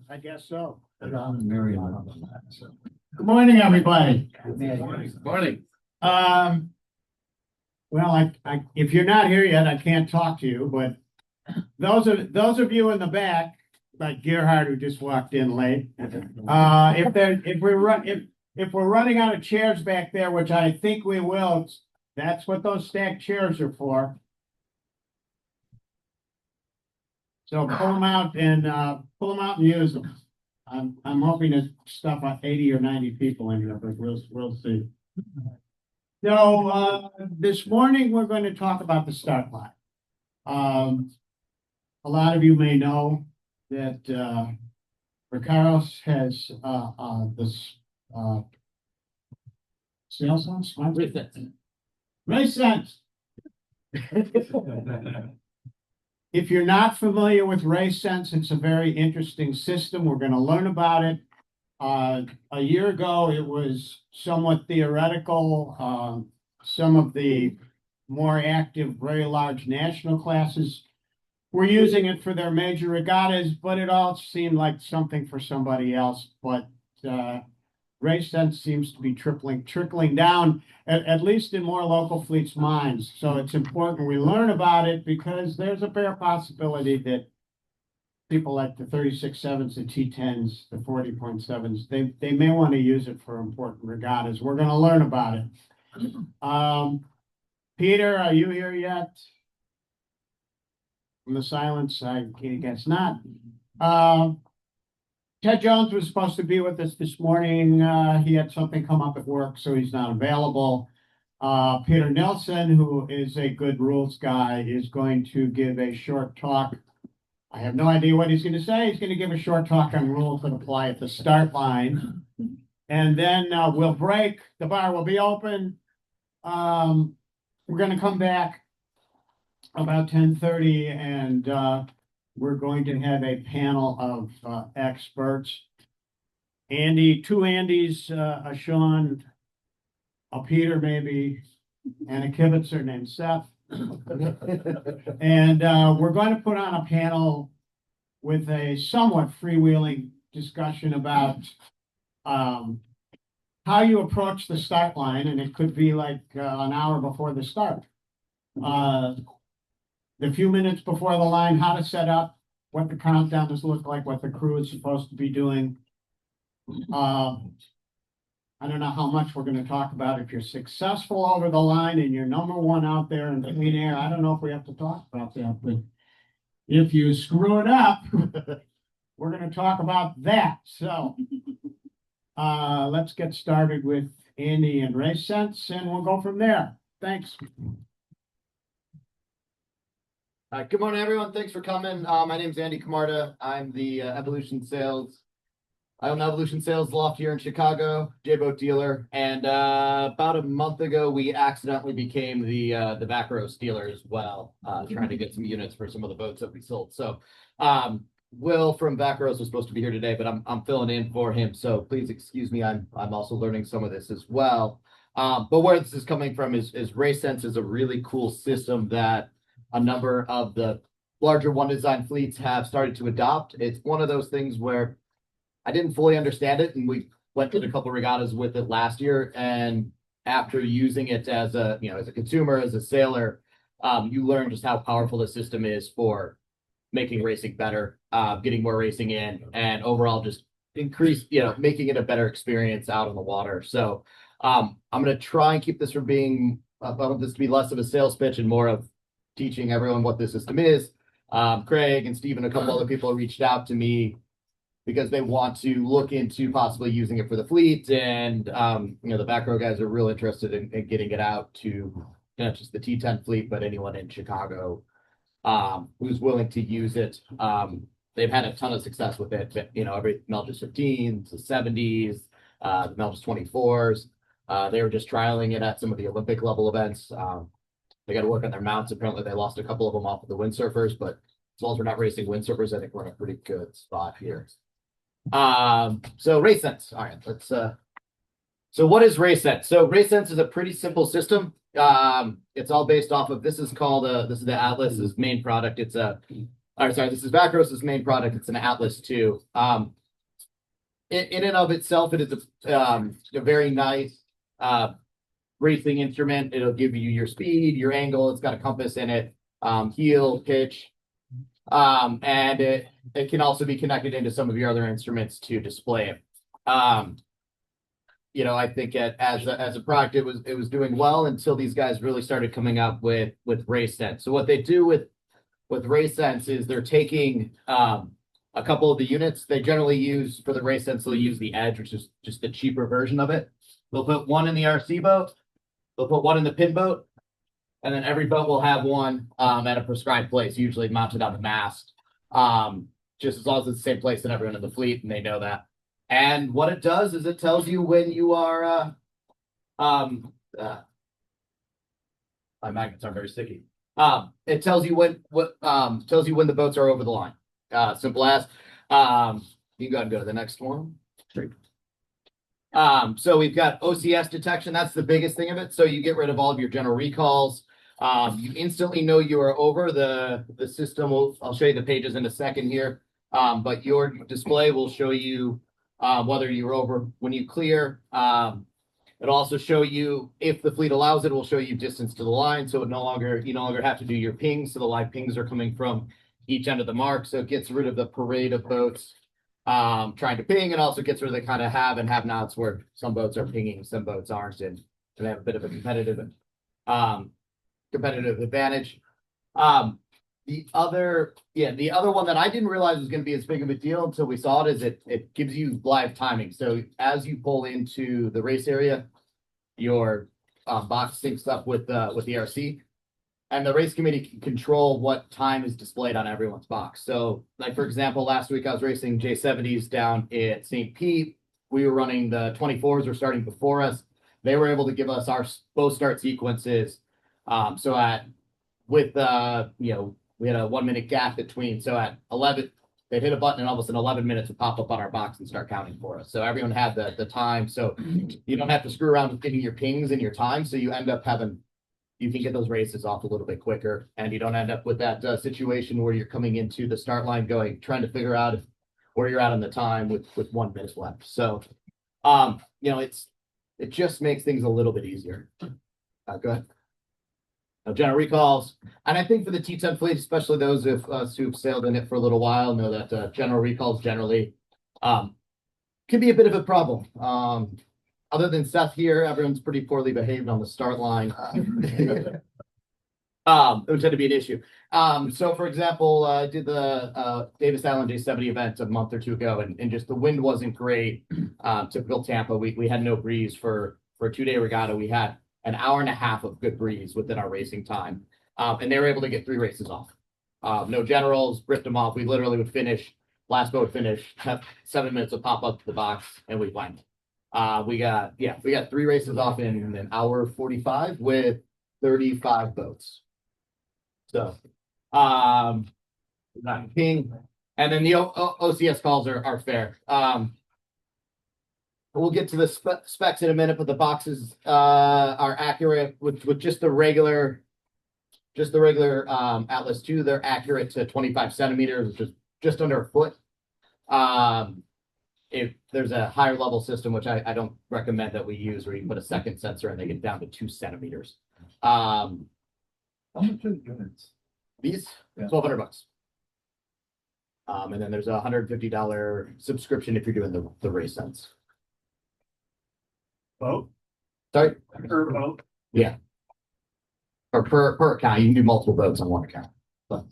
I guess so. Put on Mary. Good morning, everybody. Morning. Well, if you're not here yet, I can't talk to you, but those of you in the back, like Gerhard, who just walked in late, if we're running out of chairs back there, which I think we will, that's what those stacked chairs are for. So pull them out and use them. I'm hoping to stuff 80 or 90 people in here, but we'll see. So this morning we're going to talk about the start line. A lot of you may know that Vakaros has this sales sense, race sense. If you're not familiar with race sense, it's a very interesting system. We're going to learn about it. A year ago, it was somewhat theoretical. Some of the more active, very large national classes were using it for their major regattas, but it all seemed like something for somebody else. But race sense seems to be trickling down, at least in more local fleets' minds. So it's important we learn about it because there's a fair possibility that people like the 36.7s, the T10s, the 40.7s, they may want to use it for important regattas. We're going to learn about it. Peter, are you here yet? From the silence, I guess not. Ted Jones was supposed to be with us this morning. He had something come up at work, so he's not available. Peter Nelson, who is a good rules guy, is going to give a short talk. I have no idea what he's going to say. He's going to give a short talk on rules that apply at the start line. And then we'll break. The bar will be open. We're going to come back about 10:30 and we're going to have a panel of experts. Andy, two Andys, a Sean, a Peter maybe, and a kibitzer named Seth. And we're going to put on a panel with a somewhat freewheeling discussion about how you approach the start line, and it could be like an hour before the start. The few minutes before the line, how to set up, what the countdown does look like, what the crew is supposed to be doing. I don't know how much we're going to talk about if you're successful over the line and you're number one out there in clean air. I don't know if we have to talk about that, but if you screw it up, we're going to talk about that. So let's get started with Andy and race sense, and we'll go from there. Thanks. Good morning, everyone. Thanks for coming. My name is Andy Camarda. I'm the Evolution Sales. I own Evolution Sales Loft here in Chicago, J-boat dealer. And about a month ago, we accidentally became the vakaros dealer as well, trying to get some units for some of the boats that we sold. So Will from vakaros was supposed to be here today, but I'm filling in for him. So please excuse me. I'm also learning some of this as well. But where this is coming from is Race Sense is a really cool system that a number of the larger one design fleets have started to adopt. It's one of those things where I didn't fully understand it, and we went to a couple of regattas with it last year. And after using it as a consumer, as a sailor, you learn just how powerful the system is for making racing better, getting more racing in, and overall just making it a better experience out on the water. So I'm going to try and keep this from being, I want this to be less of a sales pitch and more of teaching everyone what this system is. Craig and Steve and a couple other people reached out to me because they want to look into possibly using it for the fleet. And, the Vacro guys are real interested in getting it out to not just the T10 fleet, but anyone in Chicago who's willing to use it. They've had a ton of success with it. Every Melges 15s, the 70s, the Melges 24s. They were just trialing it at some of the Olympic level events. They got to work on their mounts. Apparently, they lost a couple of them off of the windsurfers, but as long as we're not racing windsurfers, I think we're in a pretty good spot here. So Race Sense. All right, let's. So what is Race Sense? So Race Sense is a pretty simple system. It's all based off of this is the Atlas's main product. It's a sorry, this is Vakaros' main product. It's an Atlas 2. In and of itself, it is a very nice racing instrument. It'll give you your speed, your angle. It's got a compass in it, heel, pitch, and it can also be connected into some of your other instruments to display it. I think as a product, it was doing well until these guys really started coming up with race sense. So what they do with race sense is they're taking a couple of the units they generally use for the race sense. They'll use the Edge, which is just the cheaper version of it. They'll put one in the RC boat. They'll put one in the pin boat, and then every boat will have one at a prescribed place, usually mounted on the mast. Just as long as it's the same place in everyone in the fleet, and they know that. And what it does is it tells you when you are my magnets aren't very sticky. It tells you when the boats are over the line. Simple as. You can go ahead and go to the next one. So we've got OCS detection. That's the biggest thing of it. So you get rid of all of your general recalls. You instantly know you are over. The system I'll show you the pages in a second here. But your display will show you whether you're over when you clear. It'll also show you, if the fleet allows it, will show you distance to the line. So you no longer have to do your pings. So the live pings are coming from each end of the mark. So it gets rid of the parade of boats trying to ping, and also gets rid of the kind of have and have nots where some boats are pinging, some boats aren't, and they have a bit of a competitive advantage. The other one that I didn't realize was going to be as big of a deal until we saw it is it gives you live timing. So as you pull into the race area, your box syncs up with the RC, and the race committee can control what time is displayed on everyone's box. So, like for example, last week I was racing J70s down at St. Pete. We were running the 24s were starting before us. They were able to give us our both start sequences. We had a 1 minute gap between. So at 11, they'd hit a button and almost in 11 minutes would pop up on our box and start counting for us. So everyone had the time. So you don't have to screw around with getting your pings and your time. So you end up you can get those races off a little bit quicker, and you don't end up with that situation where you're coming into the start line trying to figure out where you're at on the time with 1 minute left. So, it just makes things a little bit easier. Go ahead. General recalls, and I think for the T10 fleet, especially those of us who've sailed in it for a little while, know that general recalls generally can be a bit of a problem. Other than Seth here, everyone's pretty poorly behaved on the start line. It would tend to be an issue. So for example, I did the Davis Island J70 event a month or two ago, and just the wind wasn't great. Typical Tampa, we had no breeze for a 2-day regatta. We had an hour and a half of good breeze within our racing time. And they were able to get 3 races off. No generals, ripped them off. We literally would finish, last boat finish, 7 minutes of pop up to the box, and we went. We got 3 races off in an hour 45 with 35 boats. So, ping, and then the OCS calls are fair. We'll get to the specs in a minute, but the boxes are accurate with just the regular Atlas 2. They're accurate to 25 centimeters, which is just under a foot. If there's a higher level system, which I don't recommend that we use, where you put a second sensor and they get down to 2 centimeters. How much are the units? These Yeah. $1,200. And then there's a $150 subscription if you're doing the race sense. Boat? Sorry? Per boat? Yeah. Or per account. You can do multiple boats on one account. But,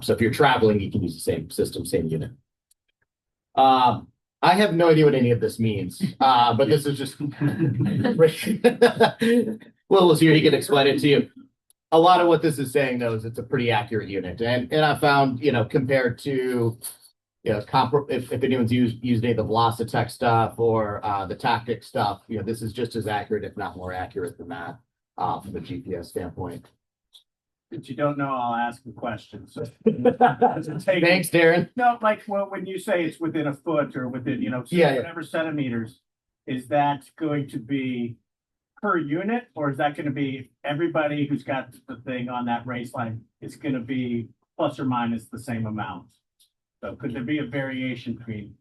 so if you're traveling, you can use the same system, same unit. I have no idea what any of this means, but this is just Will was here, he can explain it to you. A lot of what this is saying, though, is it's a pretty accurate unit, and I found, compared to, if anyone's used any of the Velocitech stuff or the Tactic stuff, this is just as accurate, if not more accurate than that, from a GPS standpoint. If you don't know, I'll ask a question. So Thanks, Darren. No, when you say it's within a foot or within, whatever centimeters, is that going to be per unit, or is that going to be everybody who's got the thing on that race line? It's going to be plus or minus the same amount. So could there be a variation between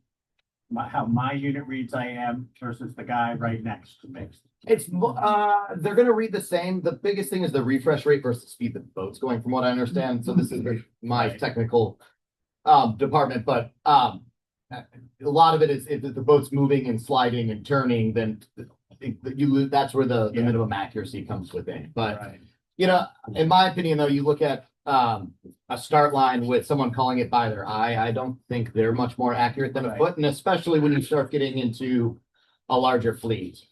how my unit reads I am versus the guy right next to me? They're gonna read the same. The biggest thing is the refresh rate versus the speed the boat's going, from what I understand. So this is my Right. technical department, but a lot of it is if the boat's moving and sliding and turning, then that's where the Yeah. minimum accuracy comes within. But Right. you know, in my opinion, though, you look at a start line with someone calling it by their eye. I don't think they're much more accurate than a Right. foot, and especially when you start getting into a larger fleet.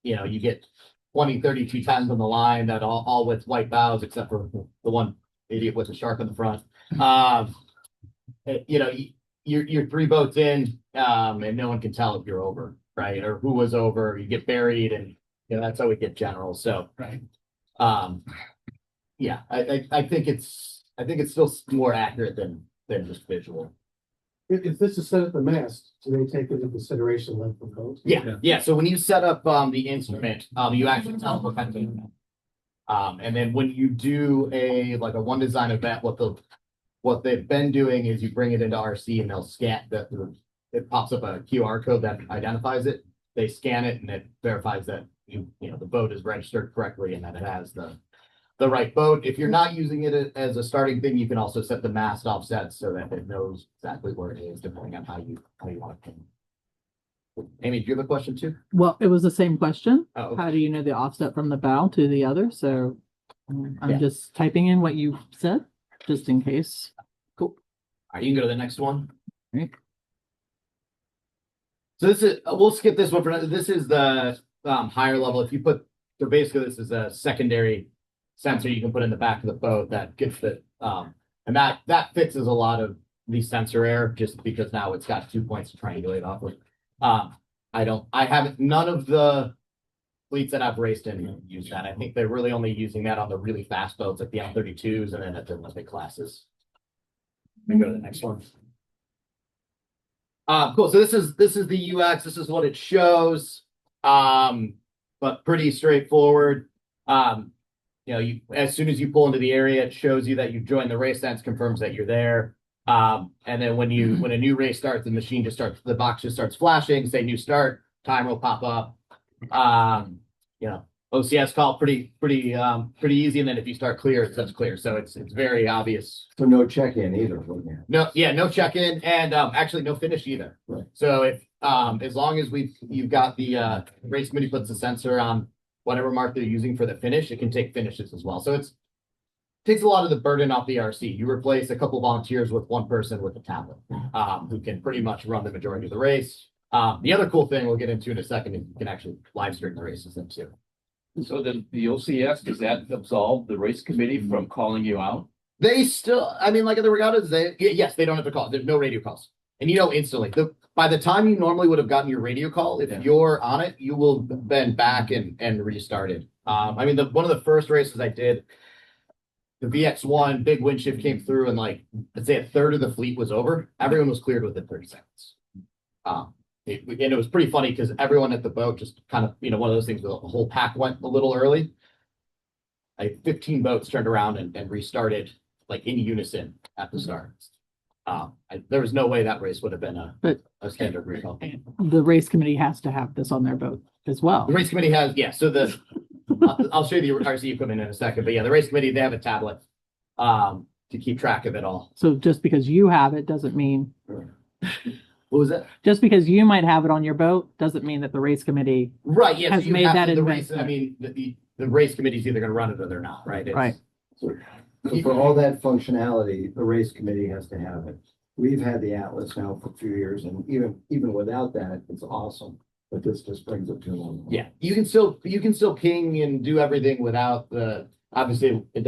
You get 20, 30 T10s on the line that all with white bows, except for the one idiot with the shark on the front. You're 3 boats in, and no one can tell if you're over, right? Or who was over. You get buried, and that's how we get general. So, Right. yeah, I think it's still more accurate than just visual. If this is set at the mast, do they take into consideration length of boat? Yeah. So when you set up the instrument, you actually tell them what kind of instrument. And then when you do a one design event, what they've been doing is you bring it into RC and they'll scan it pops up a QR code that identifies it. They scan it and it verifies that the boat is registered correctly and that it has the right boat. If you're not using it as a starting thing, you can also set the mast offset so that it knows exactly where it is, depending on how you want it. Amy, do you have a question too? Well, it was the same question. Oh, okay. How do you know the offset from the bow to the other? So I'm Yeah. just typing in what you said, just in case. Cool. All right, you can go to the next one. Right. So this is, we'll skip this one for now. This is the higher level. If you put, so basically this is a secondary sensor you can put in the back of the boat that gets it. And that fixes a lot of the sensor error just because now it's got 2 points to triangulate off of. None of the fleets that I've raced in use that. I think they're really only using that on the really fast boats like the L32s and then at the Olympic classes. Let me go to the next one. Cool. So this is the UX. This is what it shows. But pretty straightforward. As soon as you pull into the area, it shows you that you've joined the race. Sense confirms that you're there. And then when a new race starts, the box just starts flashing, say new start, time will pop up. OCS call pretty easy. And then if you start clear, it says clear. So it's very obvious. So no check-in either. No check-in and actually no finish either. Right. So if as long as you've got the race committee puts the sensor on whatever mark they're using for the finish, it can take finishes as well. So it takes a lot of the burden off the RC. You replace a couple volunteers with one person with a tablet who can pretty much run the majority of the race. The other cool thing we'll get into in a second is you can actually live stream the races then too. So the OCS, does that absolve the race committee from calling you out? They still, like at the regattas, yes, they don't have to call. There's no radio calls. And instantly. By the time you normally would have gotten your radio call, if you're on it, you will been back and restarted. One of the first races I did, the VX1 big wind shift came through and let's say a third of the fleet was over. Everyone was cleared within 30 seconds. It was pretty funny because everyone at the boat just kind of, one of those things where the whole pack went a little early. 15 boats turned around and restarted in unison at the start. There was no way that race would have been a standard recall. The race committee has to have this on their boat as well. The race committee has, so I'll show you the RC equipment in a second, but the race committee, they have a tablet to keep track of it all. So just because you have it doesn't mean. What was that? Just because you might have it on your boat doesn't mean that the race committee Right. Yes. has made that investment. The race committee is either going to run it or they're not. Right. Right. So for all that functionality, the race committee has to have it. We've had the Atlas now for a few years, and even without that, it's awesome. But this just brings it to them. Yeah, you can still ping and do everything without the. Obviously, it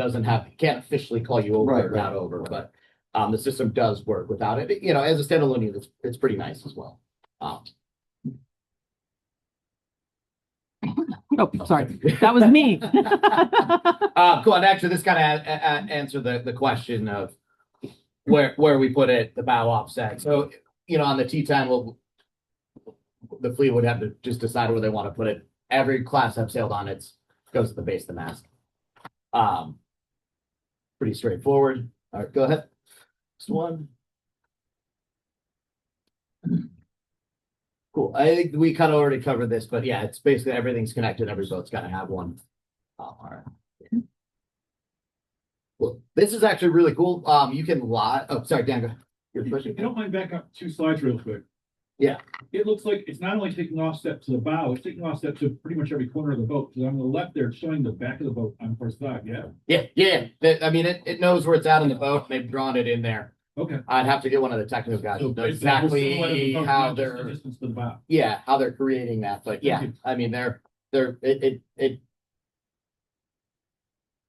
can't officially call you over or not over, but the system does work without it. As a standalone unit, it's pretty nice as well. Oh, sorry, that was me. Cool. And actually, this kind of answered the question of where we put it, the bow offset. So, on the T10, the fleet would have to just decide where they want to put it. Every class I've sailed on, goes to the base of the mast. Pretty straightforward. All right, go ahead. Next one. Cool. I think we kind of already covered this, but yeah, it's basically everything's connected. Every boat's got to have one. All right. Well, this is actually really cool. You can live. Oh, sorry, Dan. Go. You're If pushing. you don't mind back up 2 slides real quick. Yeah. It looks like it's not only taking offset to the bow, it's taking offset to pretty much every corner of the boat. Because on the left there, it's showing the back of the boat on the first side. Yeah. Yeah. I mean, it knows where it's at on the boat. They've drawn it in there. Okay. I'd have to get one of the technical guys to know it's the whole silhouette of the exactly boat, how not just the they're, distance to the bow. yeah, how they're creating that. But yeah, Thank you. I mean,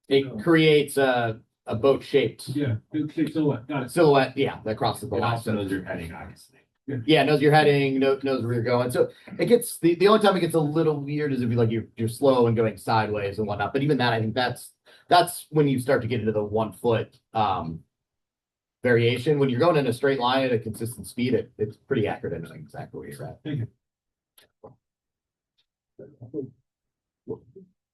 it creates a boat shaped Yeah. It's silhouette. Got it. silhouette. Yeah, that crosses the It line. also knows you're heading, obviously. Yeah, knows you're heading, knows where you're going. So it gets the only time it gets a little weird is if you like you're slow and going sideways and whatnot. But even that, I think that's when you start to get into the 1 foot variation. When you're going in a straight line at a consistent speed, it's pretty accurate in knowing exactly where you're at. Thank you.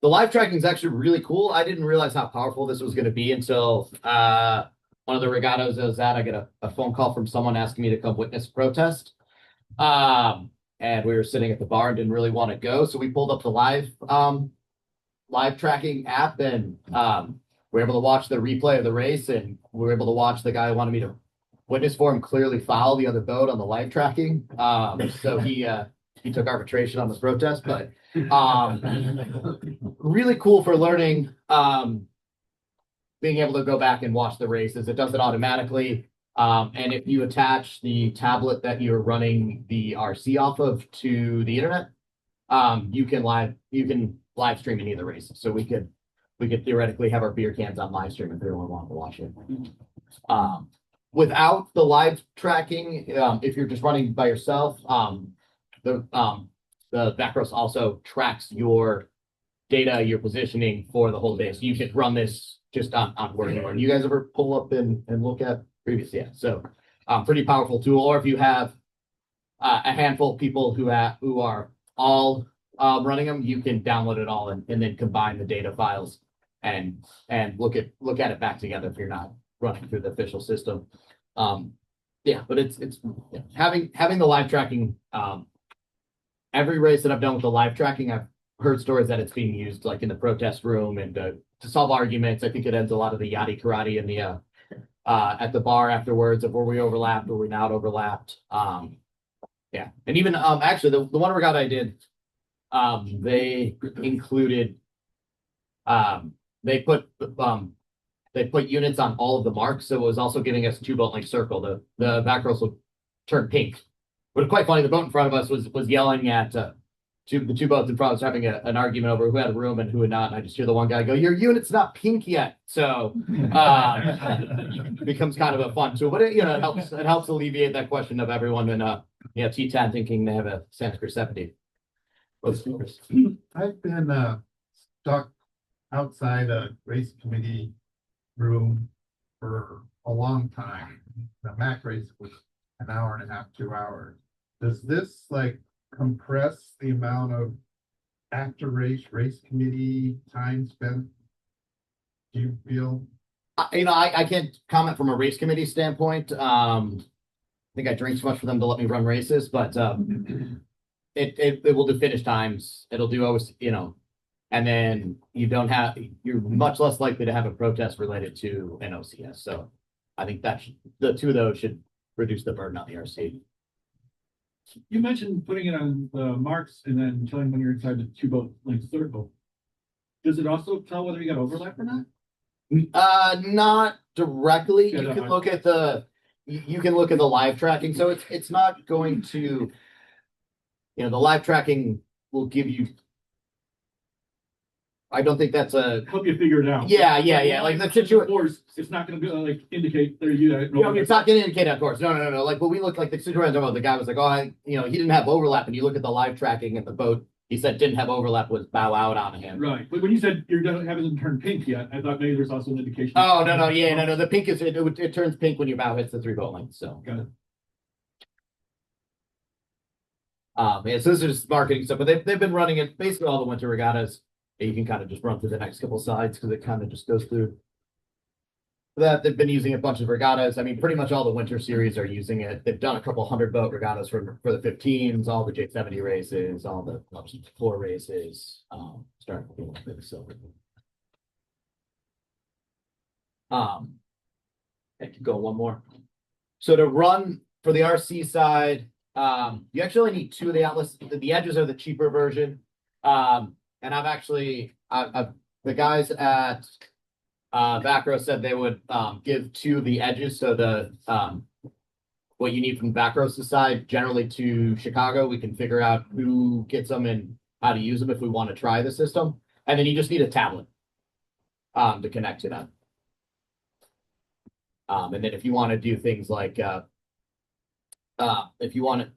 The live tracking is actually really cool. I didn't realize how powerful this was going to be until one of the regattas I was at. I get a phone call from someone asking me to come witness a protest. And we were sitting at the bar and didn't really want to go. So we pulled up the live tracking app and we were able to watch the replay of the race. And we were able to watch the guy who wanted me to witness for him clearly foul the other boat on the live tracking. So he took arbitration on this protest, but really cool for learning, being able to go back and watch the races. It does it automatically. And if you attach the tablet that you're running the RC off of to the internet, you can live stream any of the races. So we could theoretically have our beer cans on live stream if everyone wanted to watch it. Without the live tracking, if you're just running by yourself, the vakaros also tracks your data, your positioning for the whole day. So you can run this just on where you guys ever pull up and look at previous? Yeah. So pretty powerful tool. Or if you have a handful of people who are all running them, you can download it all and then combine the data files and look at it back together if you're not running through the official system. Yeah, but it's having the live tracking. Every race that I've done with the live tracking, I've heard stories that it's being used like in the protest room and to solve arguments. I think it ends a lot of the yachty karate in the at the bar afterwards of were we overlapped, were we not overlapped. Yeah, and even actually the one regatta I did, they included they put units on all of the marks, so it was also giving us 2 boat length circle. The vakaros will turn pink. But it's quite funny. The boat in front of us was yelling at the 2 boats in front of us having an argument over who had a room and who had not. And I just hear the one guy go, "Your unit's not pink yet." So it becomes kind of a fun tool, but it helps alleviate that question of everyone in T10 thinking they have a Sanskrit 70. I've been stuck outside a race committee room for a long time. The MAC race was an hour and a half, 2 hours. Does this like compress the amount of after race committee time spent? Do you feel? I can't comment from a race committee standpoint. I think I drink too much for them to let me run races, but it will do finish times. It'll do always, and then you're much less likely to have a protest related to an OCS. So I think the 2 of those should reduce the burden on the RC. You mentioned putting it on the marks and then telling when you're inside the 2 boat length circle. Does it also tell whether you got overlap or not? Not directly. Yeah, You no, can look at the live tracking. So it's not going to, the live tracking will give you. I don't think that's Help you figure it out. Yeah. Like the situation. Of course, it's not going to like indicate there you. It's not going to indicate, of course. No. Like, when we look like the situation about the guy was like, oh, he didn't have overlap, and you look at the live tracking at the boat, he said didn't have overlap, was bow out on him. Right, but when you said you're haven't turned pink yet, I thought maybe there's also an indication. Oh no. The pink is it turns pink when your bow hits the 3 boat length. So. Got it. So this is just marketing stuff, but they've been running it basically all the winter regattas. You can kind of just run through the next couple slides because it kind of just goes through that they've been using a bunch of regattas. I mean, pretty much all the winter series are using it. They've done a couple 100 boat regattas for the 15s, all the J70 races, all the floor races, starting with a little bit of silver. I could go one more. So to run for the RC side, you actually only need 2 of the outlets. The edges are the cheaper version. And I've the guys at vakaros said they would give 2 of the edges. So the what you need from vakaros' side, generally to Chicago, we can figure out who gets them and how to use them if we want to try the system. And then you just need a tablet to connect to them. And then if you want to do things like, if you want to,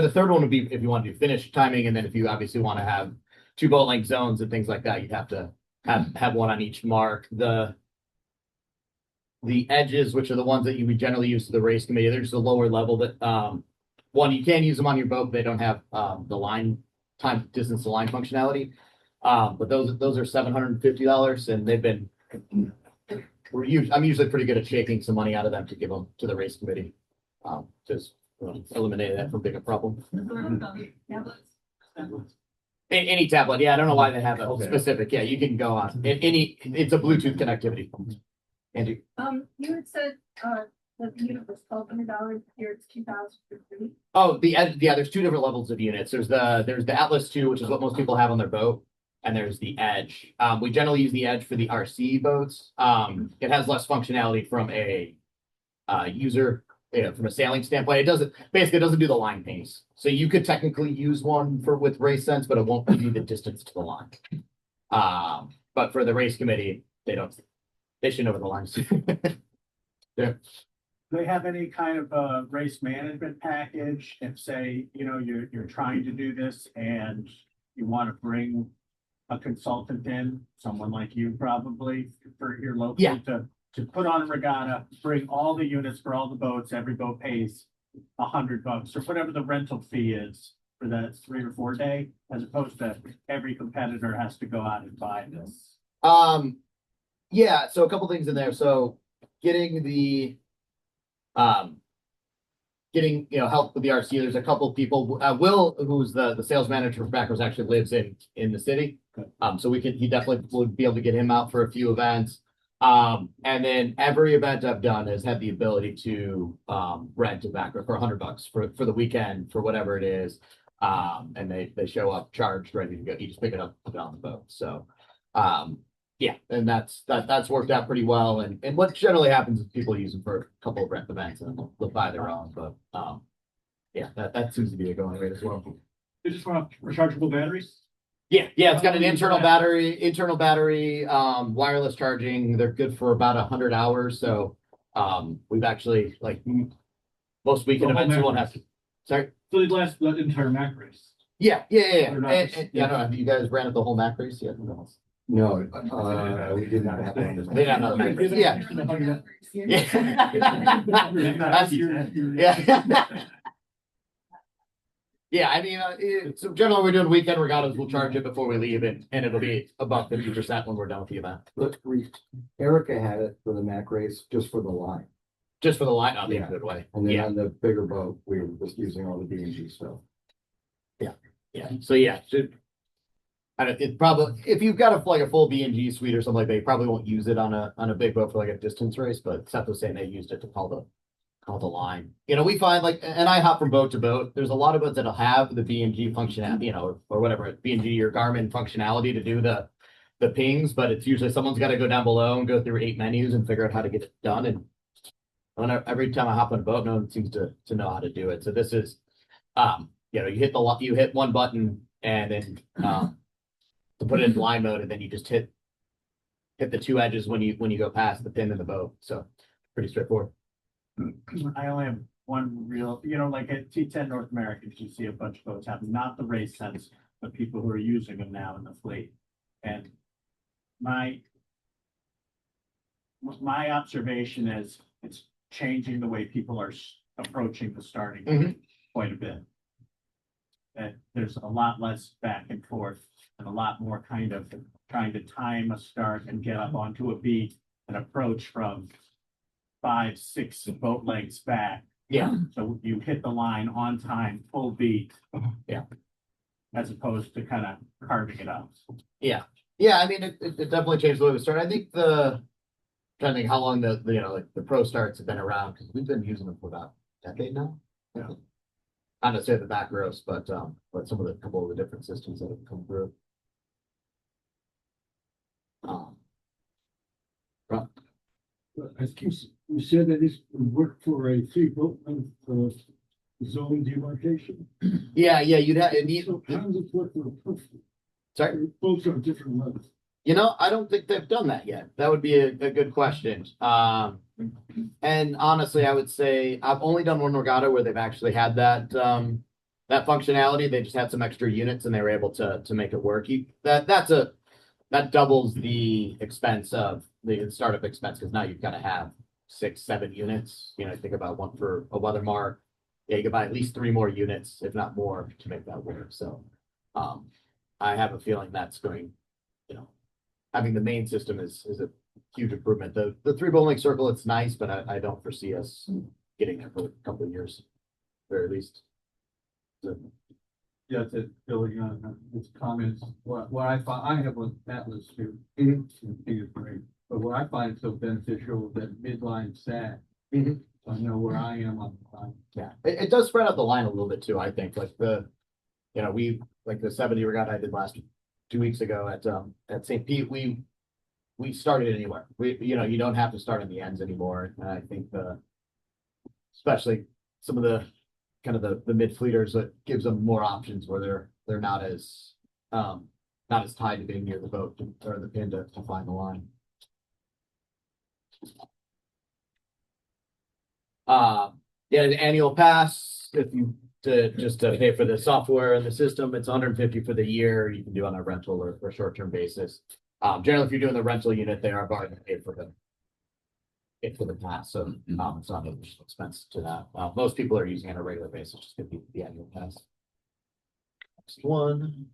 the third one would be if you want to do finish timing. And then if you obviously want to have 2 boat length zones and things like that, you'd have to have one on each mark. The edges, which are the ones that you would generally use to the race committee, they're just a lower level that, one, you can use them on your boat, but they don't have, the line time distance to line functionality. But those are $750 and they've been, I'm usually pretty good at shaking some money out of them to give them to the race committee. Just eliminate that from being a problem. Any tablet, yeah. I don't know why they have a specific. Yeah, you can go on it's a Bluetooth connectivity. Angie, you had said the unit was $1,200. Here it's $2,000 for 3. oh, there's 2 different levels of units. There's the Atlas 2, which is what most people have on their boat. And there's the Edge. We generally use the Edge for the RC boats. It has less functionality from a user, from a sailing standpoint. It doesn't do the line pings. So you could technically use one with race sense, but it won't give you the distance to the line. But for the race committee, they should know where the lines. Yeah. Do they have any kind of a race management package? If say, you're trying to do this and you want to bring a consultant in, someone like you probably for your local to put on a regatta, bring all the units for all the boats, every boat pays $100 or whatever the rental fee is for that 3 or 4 day, as opposed to every competitor has to go out and buy this. Yeah, so a couple things in there. So getting help with the RC. There's a couple of people. Will, who's the sales manager for vakaros, actually lives in the city. So he definitely would be able to get him out for a few events. And then every event I've done has had the ability to rent a vakaros for $100 for the weekend for whatever it is. And they show up charged, ready to go. You just pick it up, put it on the boat. So yeah, and that's worked out pretty well. And what generally happens is people use them for a couple of rent events and they'll buy their own. But yeah, that seems to be the going rate as well. They just run off rechargeable batteries? Yeah, it's got an internal battery, wireless charging. They're good for about 100 hours. So we've actually, like, most weekend events you won't have to. Sorry. So they last the entire Mac race. Yeah. And, I don't know, you guys ran it the whole Mac race? Yeah. No, we did not have one. They don't know. Yeah. Yeah, I mean, so generally we're doing weekend regattas. We'll charge it before we leave it, and it'll be about 50% when we're done with the event. Look, Erica had it for the Mac race, just for the line. Just for the line, oh, Yeah. a good way. And then Yeah, on the bigger boat, we were just using all the B&G stuff. yeah. So yeah, it probably, if you've got a full B&G suite or something like that, you probably won't use it on a big boat for like a distance race. But Seth was saying they used it to call the line. We find, like, and I hop from boat to boat. There's a lot of boats that'll have the B&G functionality, or whatever, B&G or Garmin functionality to do the pings, but it's usually someone's got to go down below and go through 8 menus and figure out how to get it done. And every time I hop on a boat, no one seems to know how to do it. So this is, you hit one button and then to put it in line mode, and then you just hit the 2 edges when you go past the pin in the boat. So pretty straightforward. I only have one real, like at T10 North America, you see a bunch of boats have not the race sense, but people who are using them now in the fleet. And my observation is it's changing the way people are approaching the starting grid quite a bit. That there's a lot less back and forth and a lot more kind of trying to time a start and get up onto a beat and approach from 5, 6 boat lengths back. Yeah. So you hit the line on time, full beat. Yeah. As opposed to kind of carving it up. Yeah, I mean, it definitely changed the way we started. I think trying to think how long like the pro starts have been around, because we've been using them for about a decade now. Yeah. Not to say the vakaros, but some of the couple of the different systems that have come through. Right. You said that this would work for a 3-boat length, zone demarcation. Yeah, you'd have, it So how does it work for a person? sorry, Boats are different lengths. I don't think they've done that yet. That would be a good question. And honestly, I would say I've only done one regatta where they've actually had that functionality. They just had some extra units and they were able to make it work. That doubles the expense of the startup expense, because now you've got to have 6, 7 units. Think about one for a weather mark. Yeah, you could buy at least 3 more units, if not more, to make that work. So I have a feeling that's going, having the main system is a huge improvement. The 3-boat length circle, it's nice, but I don't foresee us getting there for a couple of years, very least. So, Yeah, to building on his comments, what I find, I have an atlas too. Mhm. I think it's great, but what I find so beneficial is that midline sat. Mhm. I know where I am on the line. Yeah, it does spread out the line a little bit too, I think. Like the 70 regatta I did last 2 weeks ago at St. Pete, we started anywhere. You don't have to start in the ends anymore. And I think especially some of the kind of the mid fleeters, that gives them more options where they're not as tied to being near the boat or the pin to find the line. Yeah, the annual pass, if you just to pay for the software and the system, it's 150 for the year. You can do on a rental or a short-term basis. Generally, if you're doing the rental unit, they are going to pay for the pass, so it's not an additional expense to that. Most people are using it on a regular basis, just to be the annual pass. Next one.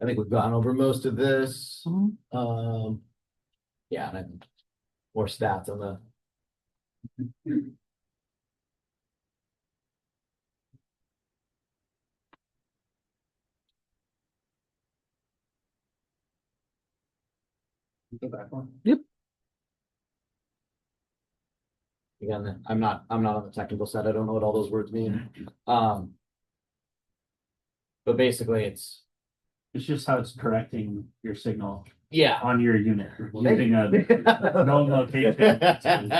I think we've gone over most of this. Yeah, and then more stats on the. Go back one. Again, I'm not on the technical side. I don't know what all those words mean. But basically it's just how it's correcting your signal yeah. on your unit. Using a known location.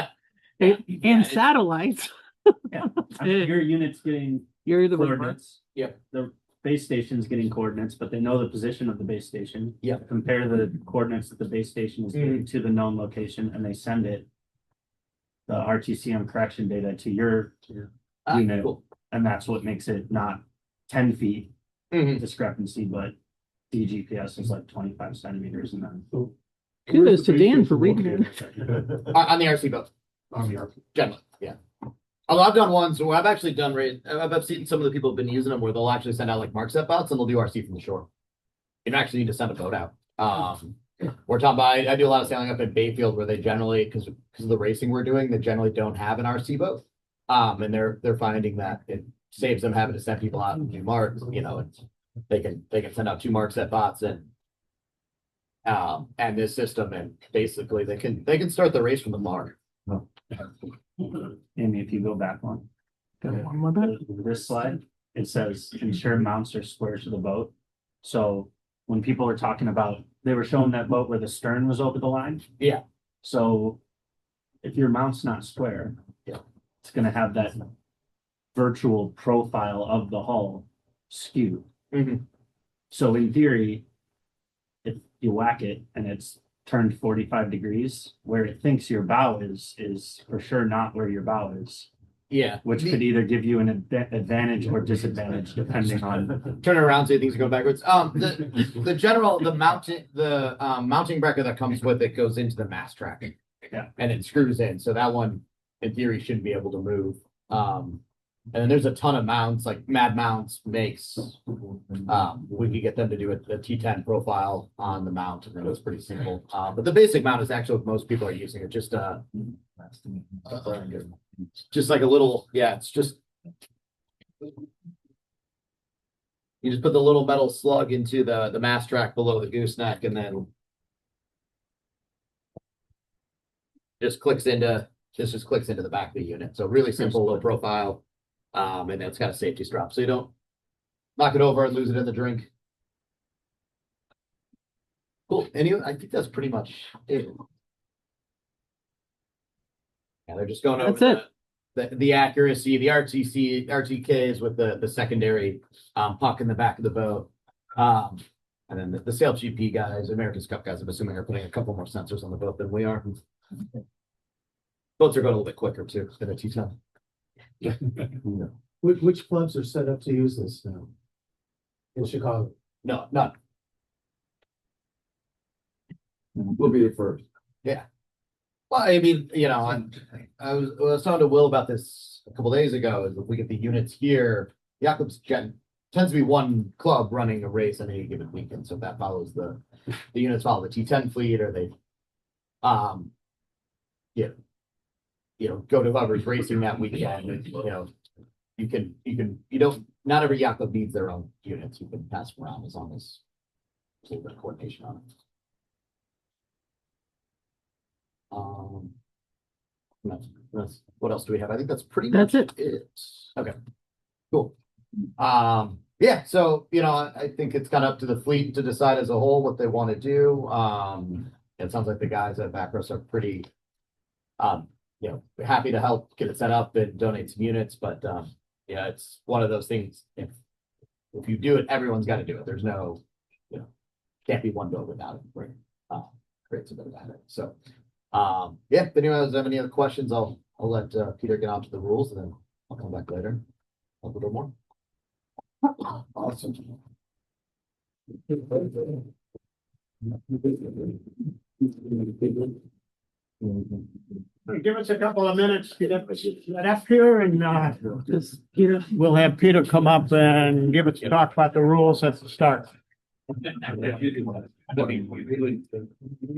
And satellites. Yeah, your unit's getting You're the coordinates. Yep. The base station's getting coordinates, but they know the position of the base station. Yep. Compare the coordinates that the base station is getting to the known location, and they send it, the RTCM correction data to your unit, Cool. and that's what makes it not 10 feet Mhm. discrepancy, but the GPS is like 25 centimeters, and then Kudos to Dan for reading it. On the RC boat. Generally, yeah. Although I've done ones where I've actually done I've seen some of the people have been using them where they'll actually send out like mark set bots and they'll do RC from the shore. You don't actually need to send a boat out. We're talking about, I do a lot of sailing up in Bayfield where they generally, because of the racing we're doing, they generally don't have an RC boat. And they're finding that it saves them having to send people out and do marks, they can send out 2 mark set bots and this system, and basically they can start the race from the mark. Amy, if you go back one. One more back. This slide, it says ensure mounts are square to the boat. So when people were talking about, they were showing that boat where the stern was over the line. Yeah. So if your mount's not square, it's gonna have that virtual profile of the hull skewed. Mhm. So in theory, if you whack it and it's turned 45 degrees, where it thinks your bow is for sure not where your bow is, Yeah. which could either give you an advantage or disadvantage depending on. Turn it around so things are going backwards. The mounting bracket that comes with it goes into the mast track. Yeah. And it screws in. So that one, in theory, shouldn't be able to move. And then there's a ton of mounts, like Mad Mounts makes, we could get them to do a T10 profile on the mount, and then it's pretty simple. But the basic mount is actually what most people are using. It's just like a little, yeah, it's just, you just put the little metal slug into the mast track below the gooseneck, and then just clicks into the back of the unit. So really simple, low profile. And it's got a safety strap, so you don't knock it over and lose it in the drink. Cool. Anyway, I think that's pretty much it. Yeah, they're just going over the accuracy, the RTKs with the secondary puck in the back of the boat. And then the Sail GP guys, America's Cup guys, I'm assuming are putting a couple more sensors on the boat than we are. Boats are going a little bit quicker too than a T10. Which clubs are set up to use this now? In Chicago? No, not. We'll be the first. Yeah. Well, I mean, I was talking to Will about this a couple days ago. Is if we get the units here, Jakobs tends to be one club running a race on any given weekend. So if that follows the units follow the T10 fleet, or they, go to whoever's racing that weekend. Not every Jakob needs their own units. You can pass them around as long as there's a little bit of coordination on it. What else do we have? I think that's pretty much That's it. Okay, cool. Yeah, so I think it's kind of up to the fleet to decide as a whole what they want to do. It sounds like the guys at Vakaros are pretty happy to help get it set up and donate some units, but it's one of those things. If you do it, everyone's got to do it. There's no, can't be one boat without it. Right? Creates a bit of that. So, if anyone has any other questions, I'll let Peter get on to the rules, and then I'll come back later. A little more. Awesome. Give us a couple of minutes, get up here, and Just, Peter. we'll have Peter come up and talk about the rules at the start.